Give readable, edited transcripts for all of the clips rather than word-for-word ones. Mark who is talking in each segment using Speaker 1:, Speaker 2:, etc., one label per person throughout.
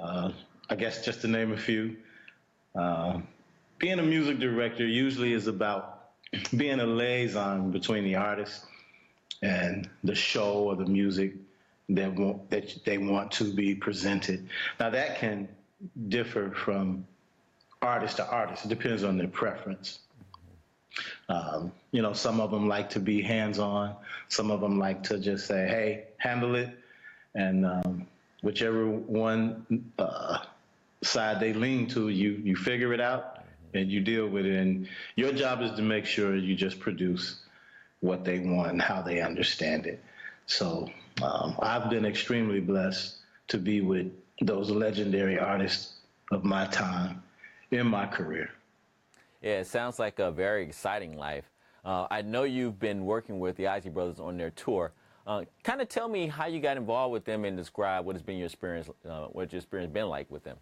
Speaker 1: I guess just to name a few. Uh, Being a music director usually is about being a liaison between the artist and the show or the music that they want to be presented. Now that can differ from artist to artist. It depends on their preference. Some of them like to be hands-on. Some of them like to just say, "Hey, handle it," and whichever one side they lean to, you figure it out and you deal with it. And your job is to make sure you just produce what they want and how they understand it. So I've been extremely blessed to be with those legendary artists of my time in my career.
Speaker 2: Yeah, it sounds like a very exciting life. I know you've been working with the Isley Brothers on their tour. Kind of tell me how you got involved with them and describe what has been your experience, what your experience been like with them.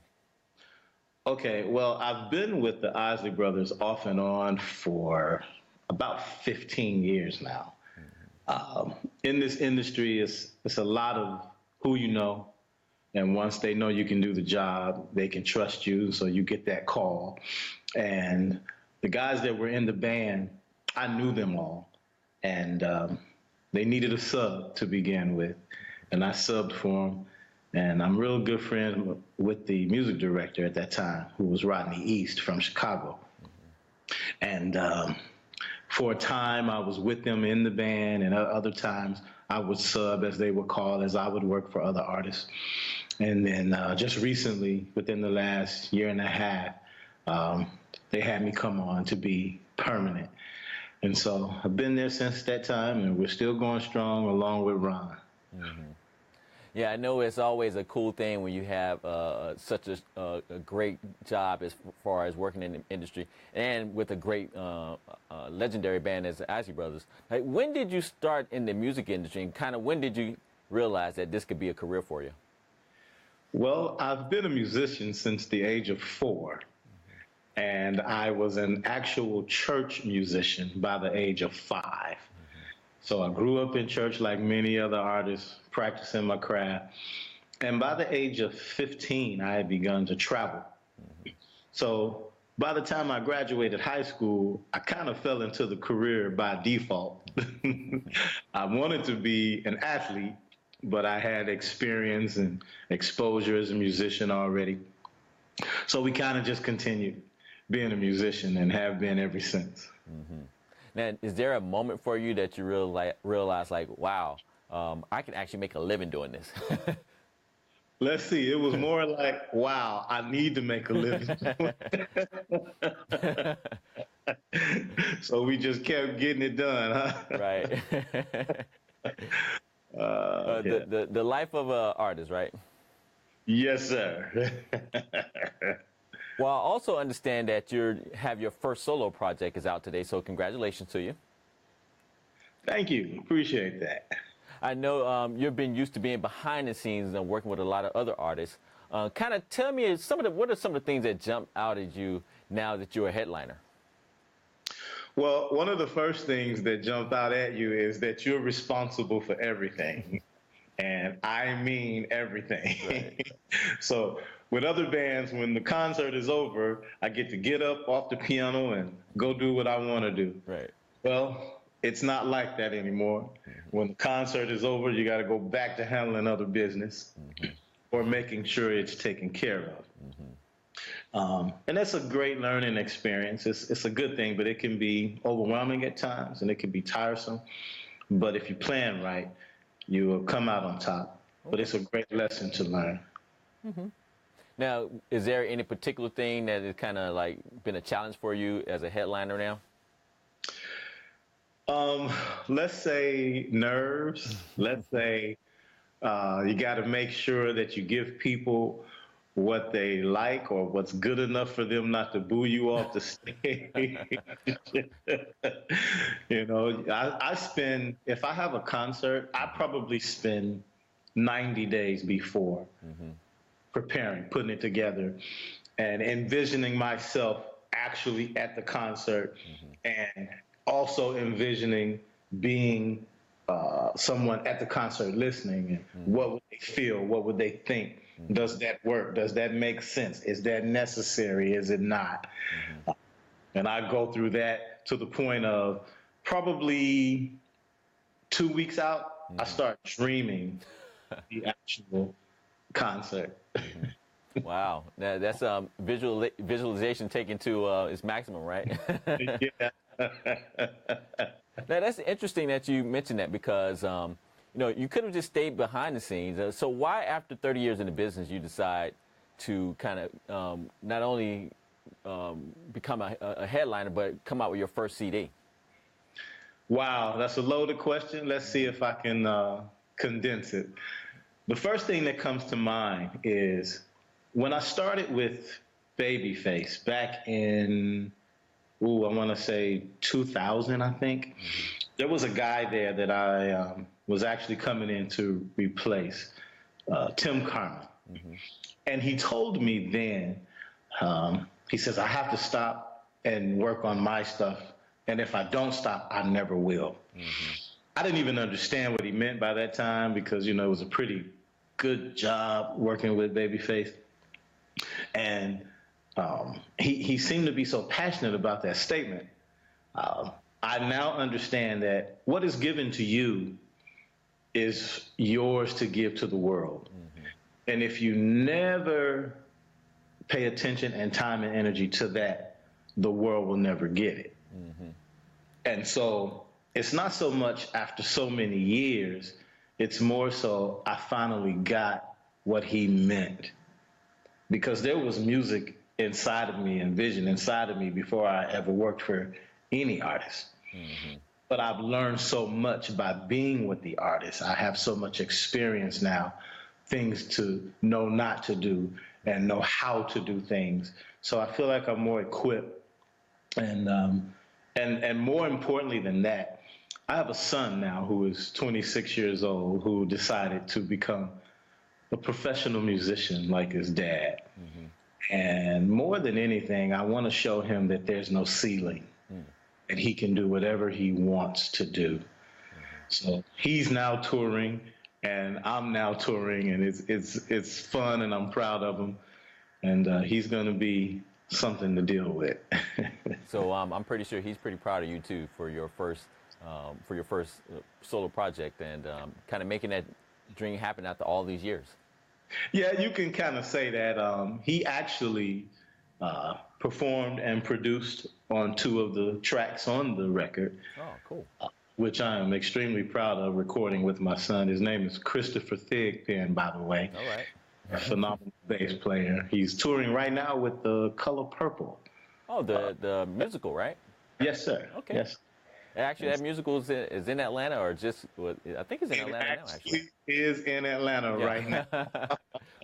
Speaker 1: Okay, well, I've been with the Isley Brothers off and on for about 15 years now. In this industry, it's a lot of who you know, and once they know you can do the job, they can trust you, so you get that call. And the guys that were in the band, I knew them all, and they needed a sub to begin with, and I subbed for them. And I'm real good friends with the music director at that time, who was Rodney East from Chicago. And for a time, I was with them in the band, and other times I would sub, as they would call, as I would work for other artists. And then just recently, within the last year and a half, they had me come on to be permanent. And so I've been there since that time, and we're still going strong along with Ron.
Speaker 2: Mm-hmm. Yeah, I know it's always a cool thing when you have such a great job as far as working in the industry and with a great legendary band as the Isley Brothers. Like, when did you start in the music industry, and kind of when did you realize that this could be a career for you?
Speaker 1: Well, I've been a musician since the age of 4, and I was an actual church musician by the age of 5. So I grew up in church like many other artists, practicing my craft. And by the age of 15, I had begun to travel. So by the time I graduated high school, I kind of fell into the career by default. I wanted to be an athlete, but I had experience and exposure as a musician already. So we kind of just continued being a musician and have been ever since.
Speaker 2: Mm-hmm. Now, is there a moment for you that you realize, like, wow, I can actually make a living doing this?
Speaker 1: Let's see. It was more like, wow, I need to make a living. So we just kept getting it done, huh?
Speaker 2: Right.
Speaker 1: Yeah.
Speaker 2: The life of an artist, right?
Speaker 1: Yes, sir.
Speaker 2: Well, I also understand that you have your first solo project is out today, so congratulations to you.
Speaker 1: Thank you. Appreciate that.
Speaker 2: I know you've been used to being behind the scenes and working with a lot of other artists. Kind of tell me what are some of the things that jump out at you now that you're a headliner?
Speaker 1: Well, one of the first things that jump out at you is that you're responsible for everything. And I mean everything. Right. So with other bands, when the concert is over, I get to get up off the piano and go do what I want to do.
Speaker 2: Right.
Speaker 1: Well, it's not like that anymore. Mm-hmm. When the concert is over, you got to go back to handling other business, mm-hmm. or making sure it's taken care of. Mm-hmm. And that's a great learning experience. It's a good thing, but it can be overwhelming at times, and it can be tiresome. But if you plan right, you will come out on top. But it's a great lesson to learn.
Speaker 2: Mm-hmm. Now, is there any particular thing that has kind of like been a challenge for you as a headliner now?
Speaker 1: Let's say nerves. Let's say you got to make sure that you give people what they like or what's good enough for them not to boo you off the stage. You know, I spend, if I have a concert, I probably spend 90 days before, mm-hmm. preparing, putting it together, and envisioning myself actually at the concert, mm-hmm. and also envisioning being someone at the concert listening, and what would they feel? What would they think? Does that work? Does that make sense? Is that necessary? Is it not? And I go through that to the point of probably 2 weeks out, I start dreaming the actual concert.
Speaker 2: Wow, that's visualization taken to its maximum, right?
Speaker 1: Yeah.
Speaker 2: Now that's interesting that you mentioned that because you could have just stayed behind the scenes. So why, after 30 years in the business, you decide to kind of not only become a headliner but come out with your first CD?
Speaker 1: Wow, that's a loaded question. Let's see if I can condense it. The first thing that comes to mind is when I started with Babyface back in, I want to say 2000, I think. There was a guy there that I was actually coming in to replace, Tim Carmen. And he told me then, he says, I have to stop and work on my stuff. And if I don't stop, I never will. I didn't even understand what he meant by that time because, it was a pretty good job working with Babyface. And he seemed to be so passionate about that statement. I now understand that what is given to you is yours to give to the world. And if you never pay attention and time and energy to that, the world will never get it. And so it's not so much after so many years, it's more so I finally got what he meant. Because there was music inside of me and vision inside of me before I ever worked for any artist. But I've learned so much by being with the artist. I have so much experience now, things to know not to do and know how to do things. So I feel like I'm more equipped. And more importantly than that, I have a son now who is 26 years old who decided to become a professional musician like his dad. And more than anything, I want to show him that there's no ceiling, and he can do whatever he wants to do. So he's now touring, and I'm now touring, and it's fun, and I'm proud of him. And he's going to be something to deal with.
Speaker 2: So I'm pretty sure he's pretty proud of you too for your first solo project and kind of making that dream happen after all these years.
Speaker 1: Yeah, you can kind of say that. He actually performed and produced on 2 of the tracks on the record.
Speaker 2: Oh, cool.
Speaker 1: Which I am extremely proud of recording with my son. His name is Christopher Thigpen, by the way.
Speaker 2: All right.
Speaker 1: A phenomenal bass player. He's touring right now with The Color Purple.
Speaker 2: Oh, the musical, right?
Speaker 1: Yes, sir.
Speaker 2: Okay.
Speaker 1: Yes.
Speaker 2: Actually, that musical is in Atlanta, or just I think it's in Atlanta now. Actually,
Speaker 1: it is in Atlanta right now.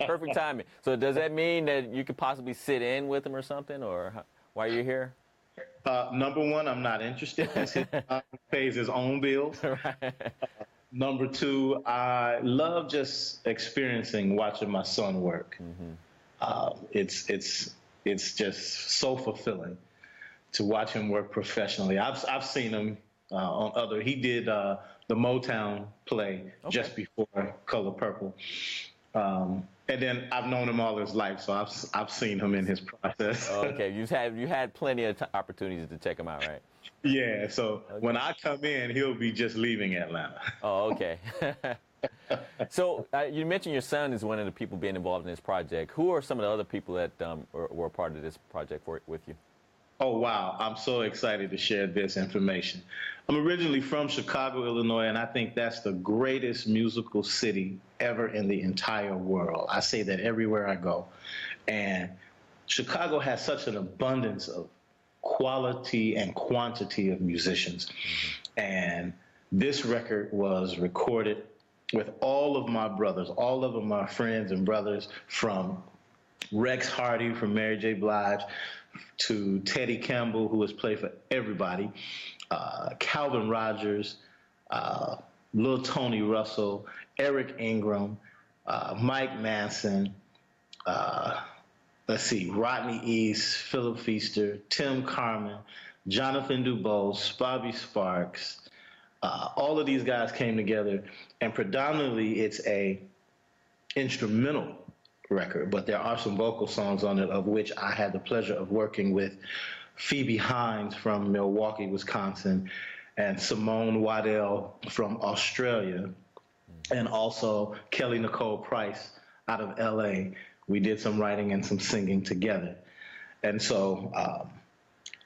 Speaker 2: Perfect timing. So, does that mean that you could possibly sit in with him or something, or while you're here?
Speaker 1: Number one, I'm not interested. He pays his own bills.
Speaker 2: Right.
Speaker 1: Number 2, I love just experiencing watching my son work. It's just so fulfilling to watch him work professionally. I've seen him on other. He did the Motown play just before Color Purple, and then I've known him all his life, so I've seen him in his process.
Speaker 2: Okay, you had plenty of opportunities to check him out, right?
Speaker 1: Yeah, so when I come in, he'll be just leaving Atlanta.
Speaker 2: Oh, okay. So you mentioned your son is one of the people being involved in this project. Who are some of the other people that were a part of this project with you?
Speaker 1: Oh, wow. I'm so excited to share this information. I'm originally from Chicago, Illinois, and I think that's the greatest musical city ever in the entire world. I say that everywhere I go. And Chicago has such an abundance of quality and quantity of musicians. And this record was recorded with all of my brothers, all of them are friends and brothers, from Rex Hardy from Mary J. Blige to Teddy Campbell, who has played for everybody, Calvin Rogers, Lil Tony Russell, Eric Ingram, Mike Manson, Rodney East, Philip Feaster, Tim Carmen, Jonathan Dubose, Bobby Sparks, All of these guys came together, and predominantly it's a instrumental record, but there are some vocal songs on it, of which I had the pleasure of working with Phoebe Hines from Milwaukee, Wisconsin, and Simone Waddell from Australia, and also Kelly Nicole Price out of LA. We did some writing and some singing together. And so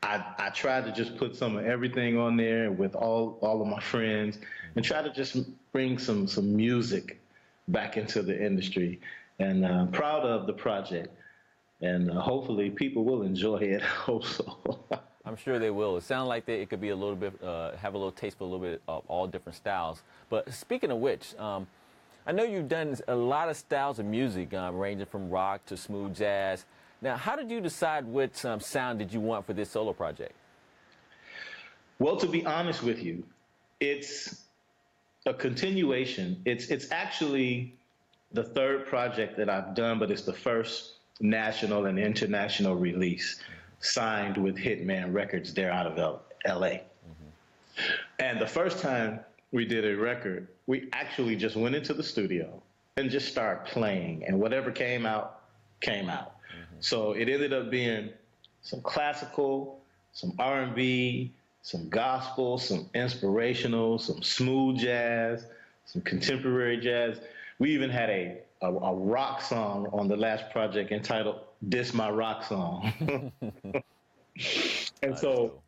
Speaker 1: I tried to just put some of everything on there with all of my friends and try to just bring some music back into the industry. And proud of the project. And hopefully people will enjoy it. I hope so.
Speaker 2: I'm sure they will. It sounds like it could be a little bit, have a little taste for a little bit of all different styles. But speaking of which, I know you've done a lot of styles of music, ranging from rock to smooth jazz. Now, how did you decide which sound did you want for this solo project?
Speaker 1: Well, to be honest with you, it's a continuation. It's actually the third project that I've done, but it's the first national and international release signed with Hitman Records there out of LA. And the first time we did a record, we actually just went into the studio and just started playing, and whatever came out, came out. So it ended up being some classical, some R&B, some gospel, some inspirational, some smooth jazz, some contemporary jazz. We even had a rock song on the last project entitled "This My Rock Song." And so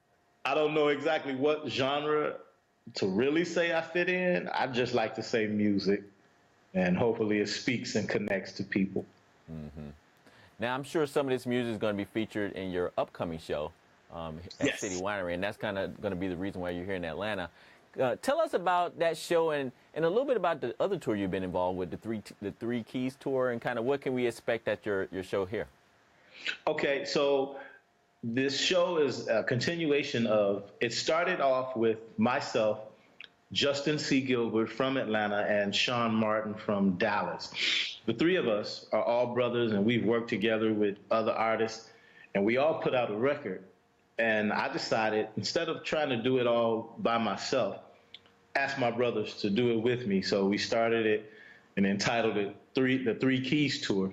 Speaker 1: I don't know exactly what genre to really say I fit in. I just like to say music, and hopefully it speaks and connects to people.
Speaker 2: Now, I'm sure some of this music is going to be featured in your upcoming show at
Speaker 1: Yes.
Speaker 2: City Winery, and that's kind of going to be the reason why you're here in Atlanta. Tell us about that show and a little bit about the other tour you've been involved with, the Three Keys tour, and kind of what can we expect at your show here?
Speaker 1: Okay, so this show is a continuation of, it started off with myself, Justin C. Gilbert from Atlanta, and Sean Martin from Dallas. The three of us are all brothers, and we've worked together with other artists, and we all put out a record. And I decided, instead of trying to do it all by myself, ask my brothers to do it with me. So we started it and entitled it The Three Keys Tour.